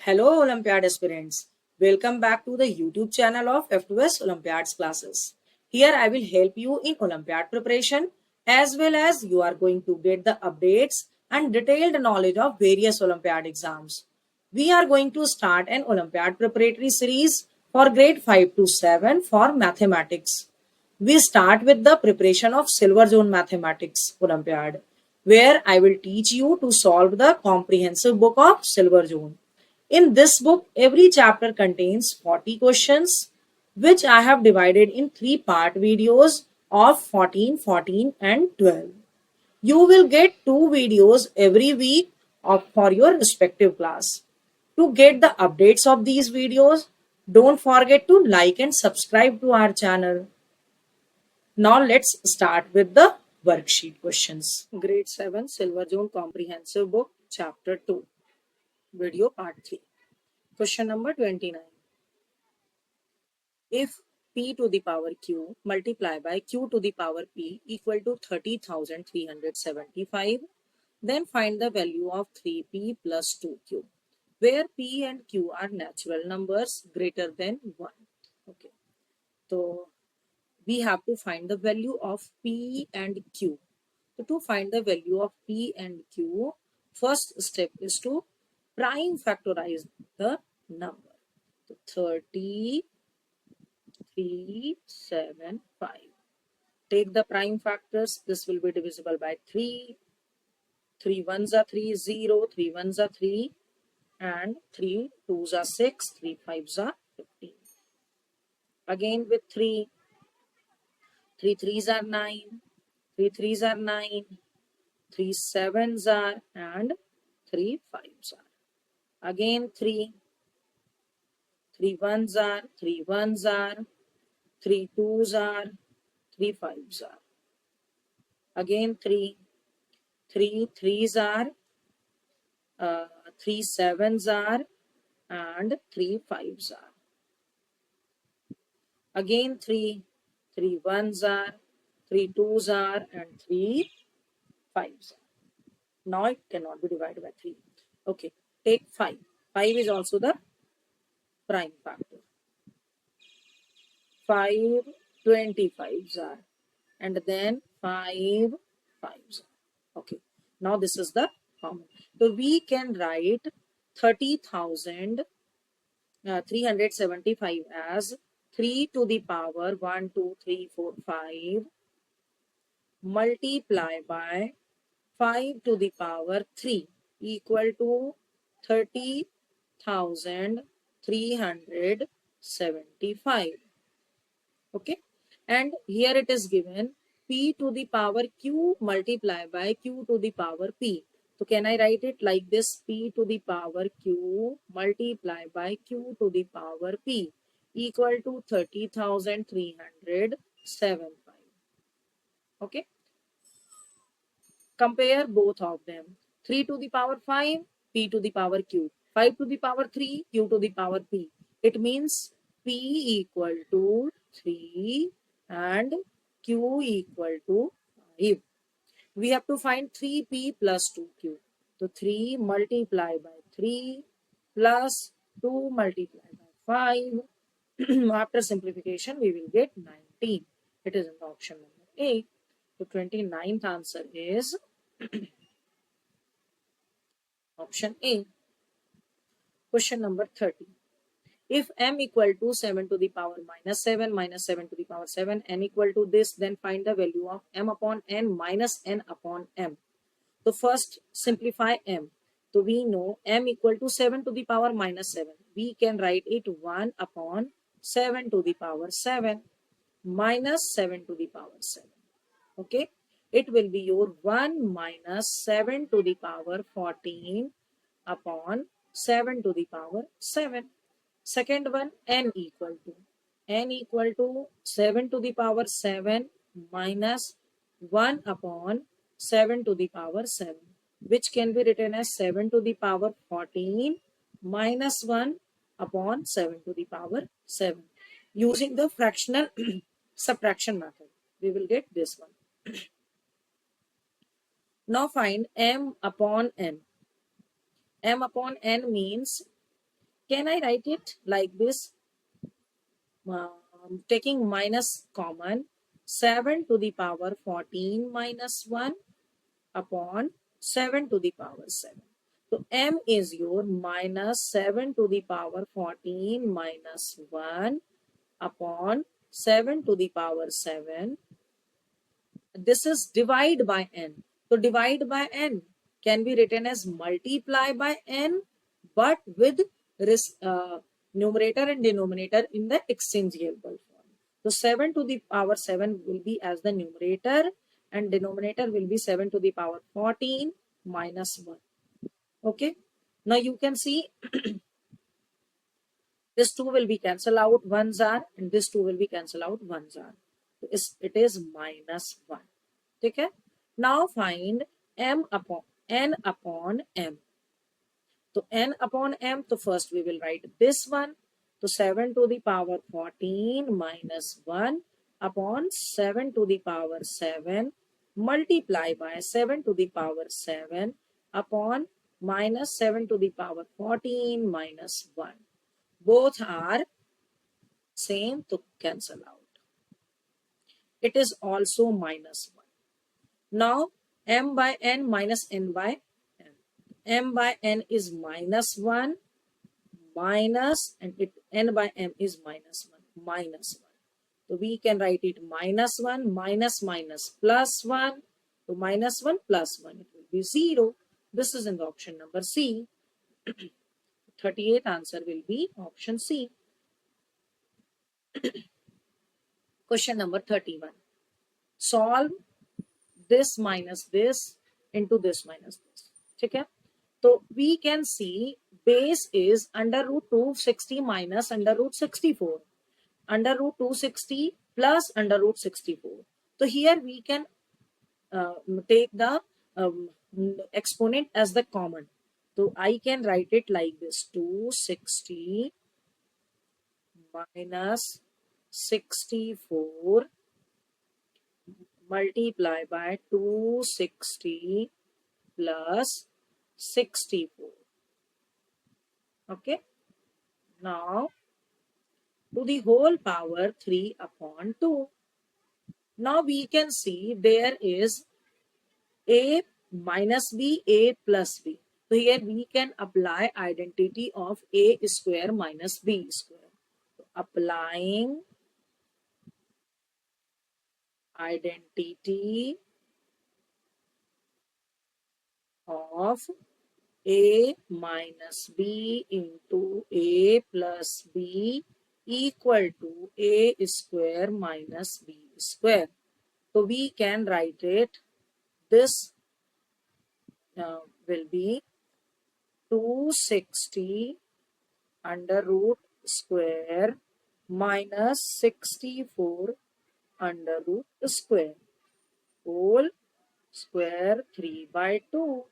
Hello Olympiad aspirants. Welcome back to the YouTube channel of F2S Olympiads classes. Here I will help you in Olympiad preparation as well as you are going to get the updates and detailed knowledge of various Olympiad exams. We are going to start an Olympiad preparatory series for grade 5 to 7 for mathematics. We start with the preparation of Silver Zone Mathematics Olympiad, where I will teach you to solve the comprehensive book of Silver Zone. In this book, every chapter contains 40 questions, which I have divided in three-part videos of 14, 14 and 12. You will get two videos every week for your respective class. To get the updates of these videos, don't forget to like and subscribe to our channel. Now let's start with the worksheet questions. Grade 7 Silver Zone Comprehensive Book, Chapter 2, Video Part 3. Question number 29. If p to the power q multiply by q to the power p equal to 30,375, then find the value of 3p plus 2q, where p and q are natural numbers greater than 1. Okay. So we have to find the value of p and q. So to find the value of p and q, first step is to prime factorize the number. So 3,375. Take the prime factors. This will be divisible by 3. 3 ones are 3, 0. 3 ones are 3. And 3 twos are 6. 3 fives are 15. Again with 3. 3 threes are 9. 3 threes are 9. 3 sevens are and 3 fives are. Again 3. 3 ones are. 3 ones are. 3 twos are. 3 fives are. Again 3. 3 threes are. 3 sevens are and 3 fives are. Again 3. 3 ones are. 3 twos are and 3 fives are. Now it cannot be divided by 3. Okay, take 5. 5 is also the prime factor. 5 25s are and then 5 5s are. Okay, now this is the common. So we can write 30,375 as 3 to the power 1, 2, 3, 4, 5 multiply by 5 to the power 3 equal to 30,375. Okay, and here it is given p to the power q multiply by q to the power p. So can I write it like this? P to the power q multiply by q to the power p equal to 30,375. Okay, compare both of them. 3 to the power 5, p to the power q. 5 to the power 3, q to the power p. It means p equal to 3 and q equal to 5. We have to find 3p plus 2q. So 3 multiplied by 3 plus 2 multiplied by 5. After simplification, we will get 19. It is in the option number A. The 29th answer is option A. Question number 30. If m equal to 7 to the power minus 7 minus 7 to the power 7 n equal to this, then find the value of m upon n minus n upon m. So first simplify m. So we know m equal to 7 to the power minus 7. We can write it 1 upon 7 to the power 7 minus 7 to the power 7. Okay, it will be your 1 minus 7 to the power 14 upon 7 to the power 7. Second one, n equal to 7 to the power 7 minus 1 upon 7 to the power 7, which can be written as 7 to the power 14 minus 1 upon 7 to the power 7. Using the fractional subtraction method, we will get this one. Now find m upon n. M upon n means Can I write it like this? Taking minus common, 7 to the power 14 minus 1 upon 7 to the power 7. So m is your minus 7 to the power 14 minus 1 upon 7 to the power 7. This is divide by n. So divide by n can be written as multiply by n, but with numerator and denominator in the exchangeable form. So 7 to the power 7 will be as the numerator, and denominator will be 7 to the power 14 minus 1. Okay. Now you can see this 2 will be cancelled out, 1s are, and this 2 will be cancelled out, 1s are. So it is minus 1. Okay. Now find n upon m. So n upon m, so first we will write this one. So 7 to the power 14 minus 1 upon 7 to the power 7 multiply by 7 to the power 7 upon minus 7 to the power 14 minus 1. Both are same to cancel out. It is also minus 1. Now m by n minus n by n. M by n is minus 1 minus, and n by m is minus 1, minus 1. So we can write it minus 1 minus minus plus 1. So minus 1 plus 1, it will be 0. This is in the option number C. 38 answer will be option C. Question number 31. Solve this minus this into this minus this. Okay? So we can see base is under root 260 minus under root 64. Under root 260 plus under root 64. So here we can take the exponent as the common. So I can write it like this: 260 minus 64 multiply by 260 plus 64. Okay. Now to the whole power 3 upon 2. Now we can see there is a minus b, a plus b. So here we can apply identity of a square minus b square. So applying identity of a minus b into a plus b equal to a square minus b square. So we can write it. This will be 260 under root square minus 64 under root square whole square 3 by 2.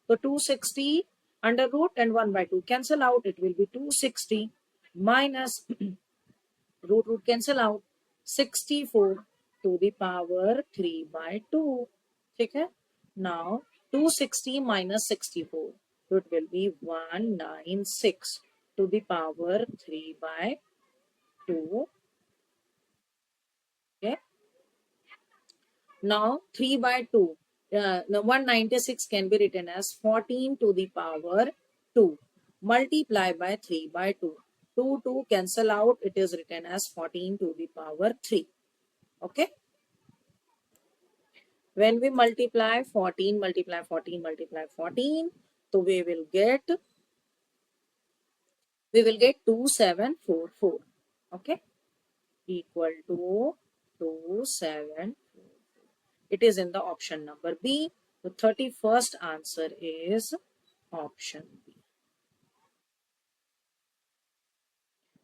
So 260 under root and 1 by 2 cancel out. It will be 260 minus root cancel out, 64 to the power 3 by 2. Okay? Now 260 minus 64. So it will be 196 to the power 3 by 2. Okay. Now 3 by 2. Now 196 can be written as 14 to the power 2. Multiply by 3 by 2. 2 cancel out. It is written as 14 to the power 3. Okay. When we multiply 14, multiply 14, multiply 14, so we will get 2744. Okay. Equal to 2744. It is in the option number B. The 31st answer is option B.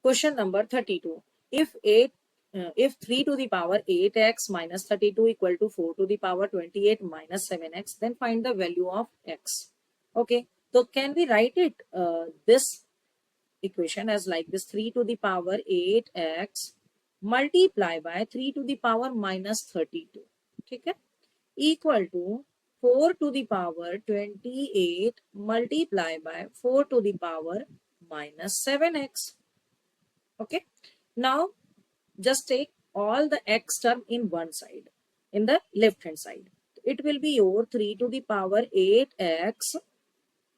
Question number 32. If 3 to the power 8x minus 32 equal to 4 to the power 28 minus 7x, then find the value of x. Okay. So can we write it this equation as like this: 3 to the power 8x multiply by 3 to the power minus 32. Okay. Equal to 4 to the power 28 multiply by 4 to the power minus 7x. Okay. Now just take all the x term in one side, in the left hand side. It will be your 3 to the power 8x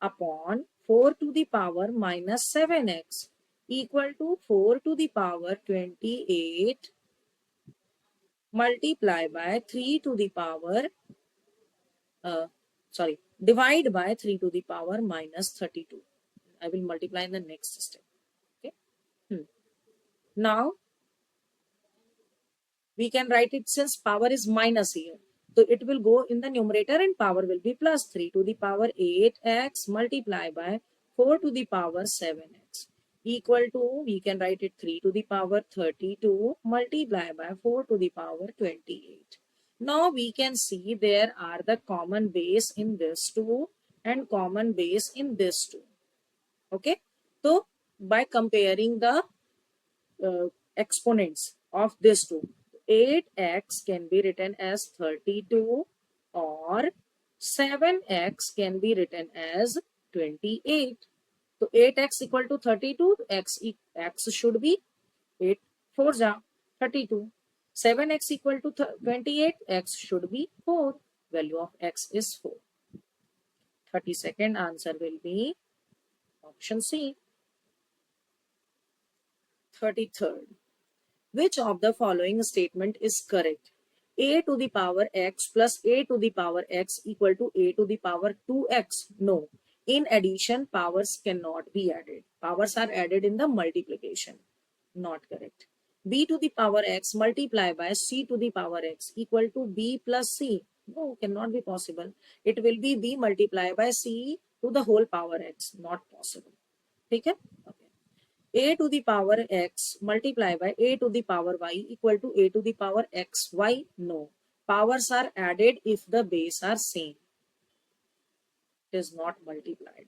upon 4 to the power minus 7x equal to 4 to the power 28 multiply by 3 to the power uh, divide by 3 to the power minus 32. I will multiply in the next step. Okay. Now we can write it, since power is minus here, so it will go in the numerator and power will be plus 3 to the power 8x multiply by 4 to the power 7x equal to, we can write it 3 to the power 32 multiply by 4 to the power 28. Now we can see there are the common base in this two and common base in this two. Okay, so by comparing the exponents of this two, 8x can be written as 32 or 7x can be written as 28. So 8x equal to 32, x should be 8 4 ja 32. 7x equal to 28, x should be 4. Value of x is 4. 32nd answer will be option C. 33rd. Which of the following statement is correct? A to the power x plus a to the power x equal to a to the power 2x. No. In addition, powers cannot be added. Powers are added in the multiplication. Not correct. B to the power x multiply by c to the power x equal to b plus c. No, cannot be possible. It will be b multiply by c to the whole power x. Not possible. Okay? Okay. A to the power x multiply by a to the power y equal to a to the power xy. No. Powers are added if the base are same. It is not multiplied.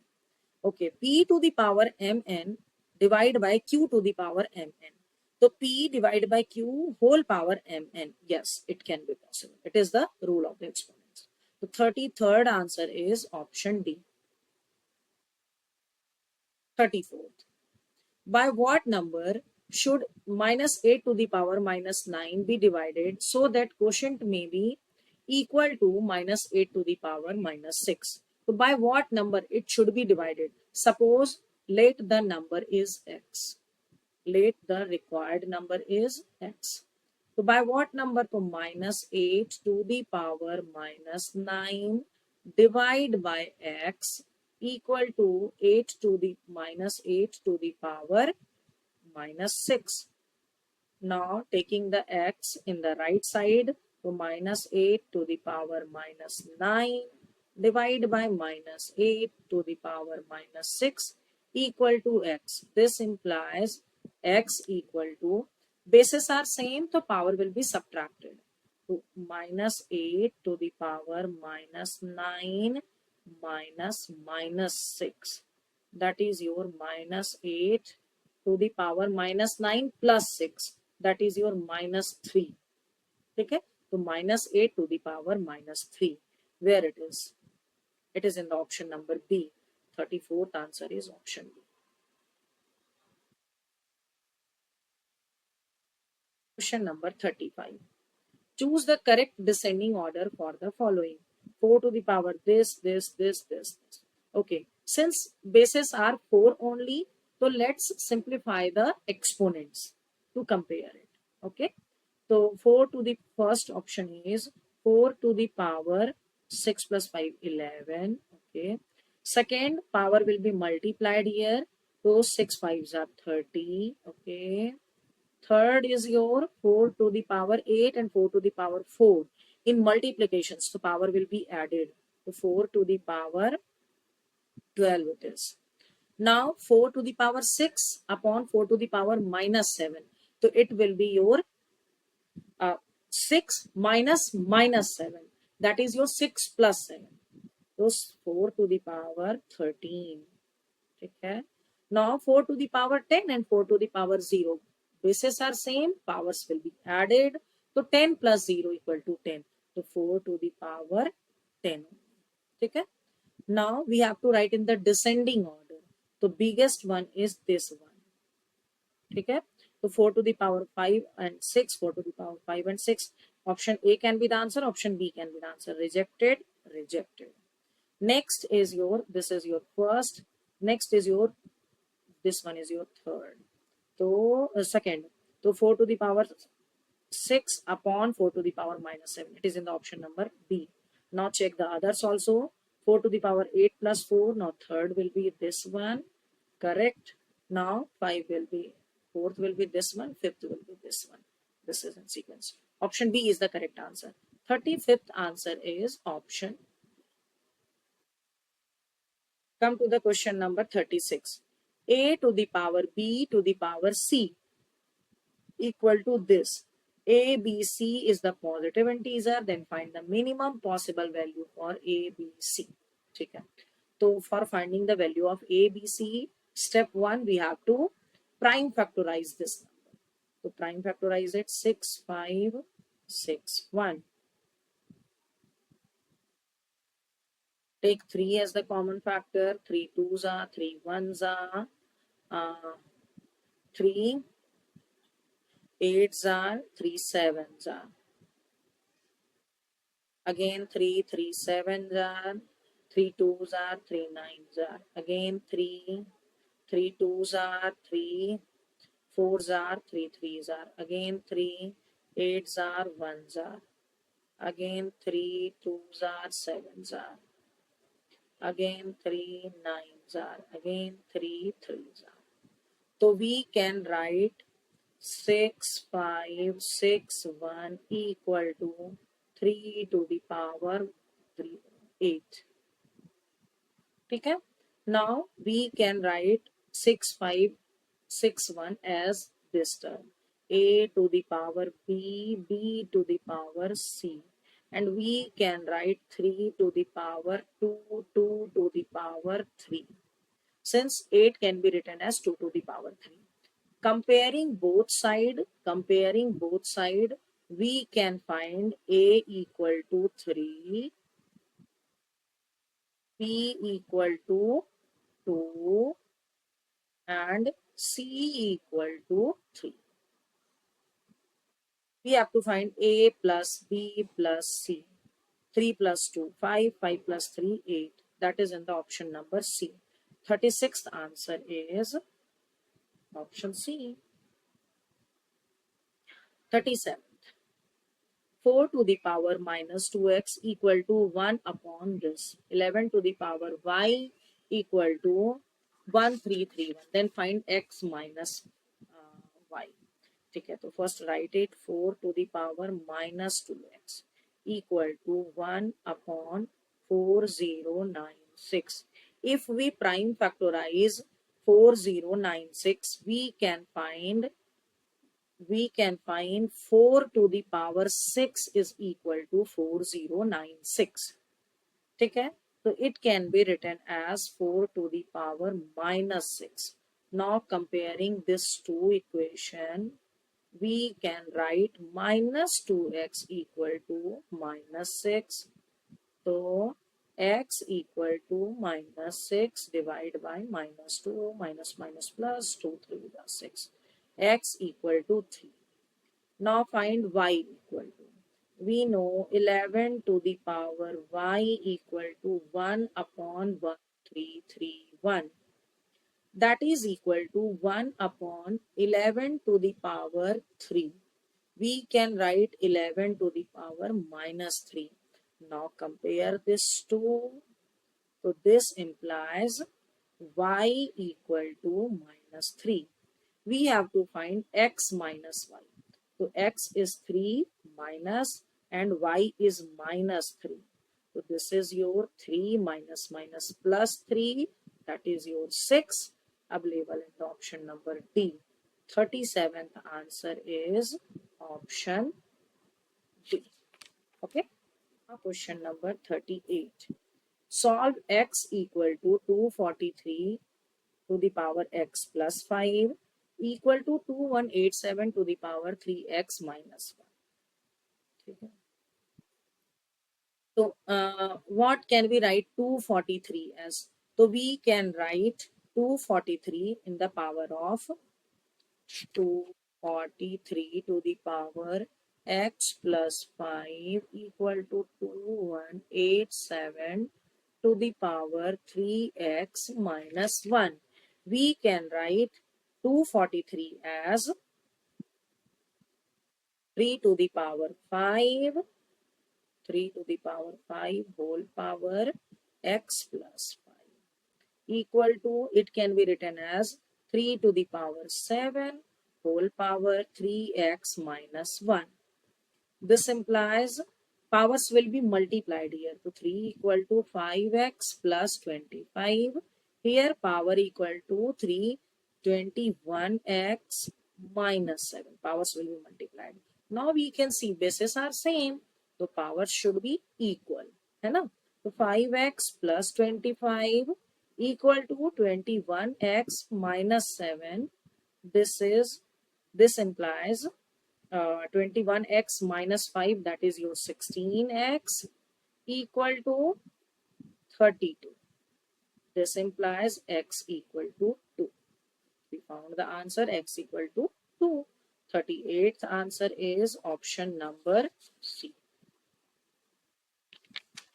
Okay. P to the power mn divide by q to the power mn. So P divided by Q whole power mn. Yes, it can be possible. It is the rule of the exponents. The 33rd answer is option D. 34th. By what number should minus 8 to the power minus 9 be divided so that quotient may be equal to minus 8 to the power minus 6? So by what number it should be divided? Suppose let the number is x. Let the required number is x. So by what number? To minus 8 to the power minus 9 divide by x equal to 8 to the minus 8 to the power minus 6. Now taking the x in the right side, to minus 8 to the power minus 9 divide by minus 8 to the power minus 6 equal to x. This implies x equal to, bases are same, so power will be subtracted. So minus 8 to the power minus 9 minus minus 6. That is your minus 8 to the power minus 9 plus 6. That is your minus 3. Okay? So minus 8 to the power minus 3. Where it is? It is in the option number B. 34th answer is option B. Question number 35. Choose the correct descending order for the following. 4 to the power this. Okay. Since bases are 4 only, so let's simplify the exponents to compare it. Okay. So 4 to the first option is 4 to the power 6 plus 5, 11. Okay. Second power will be multiplied here. So 6 5s are 30. Okay. Third is your 4 to the power 8 and 4 to the power 4. In multiplications, the power will be added. So 4 to the power 12 it is. Now 4 to the power 6 upon 4 to the power minus 7. So it will be your 6 minus minus 7. That is your 6 plus 7. So 4 to the power 13. Okay. Now 4 to the power 10 and 4 to the power 0. Bases are same, powers will be added. So 10 plus 0 equal to 10. So 4 to the power 10. Okay. Now we have to write in the descending order. तो biggest one is this one. ठीक है, तो 4 to the power 5 and 6, 4 to the power 5 and 6. Option A can be the answer, option B can be the answer. Rejected, rejected. Next is your, this is your first, next is your, this one is your third. So second, so 4 to the power 6 upon 4 to the power minus 7. It is in the option number B. Now check the others also. 4 to the power 8 plus 4. Now third will be this one. Correct. Now 5 will be, fourth will be this one, fifth will be this one. This is in sequence. Option B is the correct answer. 35th answer is option. Come to the question number 36. A to the power B to the power C equal to this. A, B, C is the positive integer, then find the minimum possible value for A, B, C. ठीक है, तो for finding the value of A, B, C, step 1 we have to prime factorize this number. So prime factorize it. 6, 5, 6, 1. Take 3 as the common factor. 3 2s are, 3 1s are, 3 8s are, 3 7s are. Again 3 3 7s are, 3 2s are, 3 9s are. Again 3 3 2s are, 3 4s are, 3 3s are. Again 3 8s are, 1s are. Again 3 2s are, 7s are. Again 3 9s are. Again 3 3s are. So we can write 6 5 6 1 equal to 3 to the power 3 8. ठीक है, now we can write 6 5 6 1 as this term. A to the power B, B to the power C, and we can write 3 to the power 2, 2 to the power 3. Since 8 can be written as 2 to the power 3. Comparing both side, we can find A equal to 3, B equal to 2, and C equal to 3. We have to find A plus B plus C. 3 plus 2, 5, 5 plus 3, 8. That is in the option number C. 36th answer is option C. 37. 4 to the power minus 2x equal to 1 upon this. 11 to the power y equal to 1331. Then find x minus y. ठीक है, तो first right it. 4 to the power minus 2x equal to 1 upon 4096. If we prime factorize 4096, we can find 4 to the power 6 is equal to 4096. ठीक है, so it can be written as 4 to the power minus 6. Now comparing this two equation, we can write minus 2x equal to minus 6. So x equal to minus 6 divided by minus 2, minus minus plus 2 3 plus 6. X equal to 3. Now find y equal to. We know 11 to the power y equal to 1 upon 1331. That is equal to 1 upon 11 to the power 3. We can write 11 to the power minus 3. Now compare this two. So this implies y equal to minus 3. We have to find x minus y. So x is 3 minus and y is minus 3. So this is your 3 minus minus plus 3. That is your 6. Available in the option number D. 37th answer is option D. Okay. Now question number 38. Solve x equal to 243 to the power x plus 5 equal to 2187 to the power 3x minus 1. Okay. So what can we write 243 as? So we can write 243 in the power of 243 to the power x plus 5 equal to 2187 to the power 3x minus 1. We can write 243 as 3 to the power 5, 3 to the power 5 whole power x plus 5 equal to, it can be written as 3 to the power 7 whole power 3x minus 1. This implies powers will be multiplied here. So 3 equal to 5x plus 25. Here power equal to 3, 21x minus 7. Powers will be multiplied. Now we can see bases are same. So powers should be equal. है ना? So 5x plus 25 equal to 21x minus 7. This implies 21x minus 5, that is your 16x equal to 32. This implies x equal to 2. We found the answer x equal to 2. 38th answer is option number C.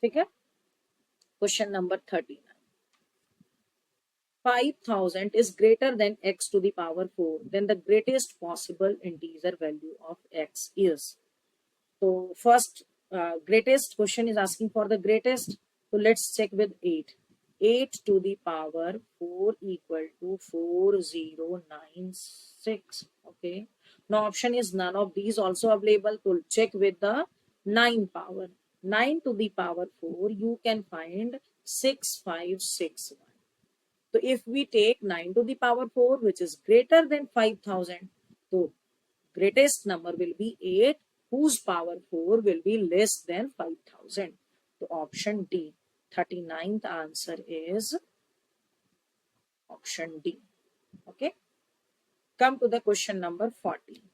Okay? Question number 39. 5000 is greater than x to the power 4, then the greatest possible integer value of x is. So first greatest question is asking for the greatest. So let's check with 8. 8 to the power 4 equal to 4096. Okay. Now option is none of these also available. So check with the 9 power. 9 to the power 4 you can find 6561. So if we take 9 to the power 4 which is greater than 5000, so greatest number will be 8 whose power 4 will be less than 5000. So option D. 39th answer is option D. Okay. Come to the question number 40.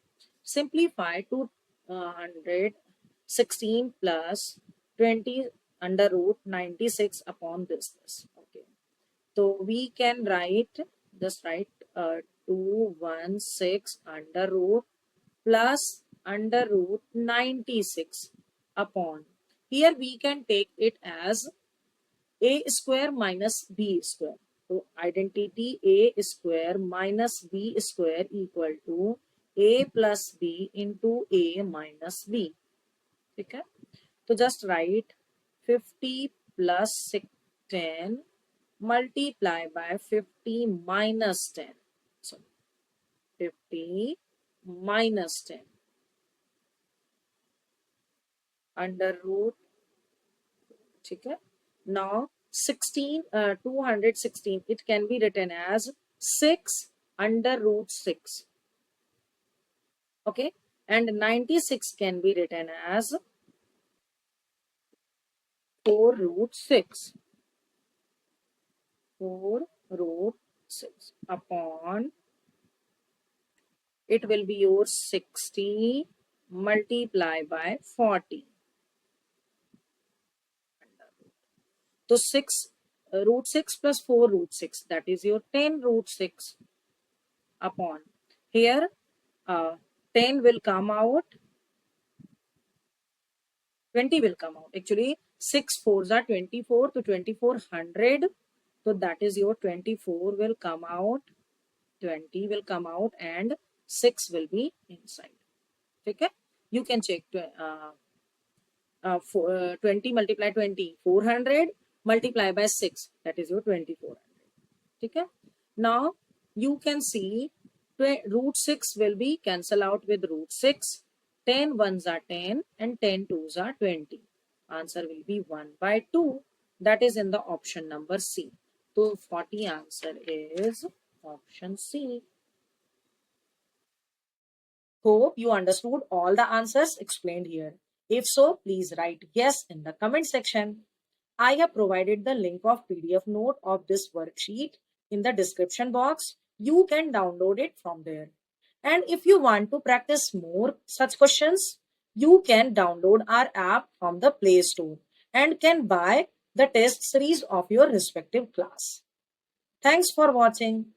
Simplify 216 plus 20 under root 96 upon this. Okay. So we can write, just write 216 under root plus under root 96 upon. Here we can take it as a square minus b square. So identity a square minus b square equal to a plus b into a minus b. Okay. So just write 50 plus 10 multiply by 50 minus 10. So 50 minus 10 under root. Okay. Now 216 it can be written as 6 under root 6. Okay. And 96 can be written as 4 root 6. 4 root 6 upon, it will be your 60 multiply by 40. So 6 root 6 plus 4 root 6, that is your 10 root 6 upon. Here 10 will come out, 20 will come out. Actually 6 4s are 24, to 2400. So that is your 24 will come out, 20 will come out and 6 will be inside. Okay. You can check 20 multiply 20, 400 multiply by 6, that is your 2400. Okay. Now you can see root 6 will be cancel out with root 6. 10 ones are 10 and 10 twos are 20. Answer will be 1 by 2. That is in the option number C. So 40 answer is option C. Hope you understood all the answers explained here. If so, please write yes in the comment section. I have provided the link of PDF note of this worksheet in the description box. You can download it from there. And if you want to practice more such questions, you can download our app from the Play Store and can buy the test series of your respective class. Thanks for watching.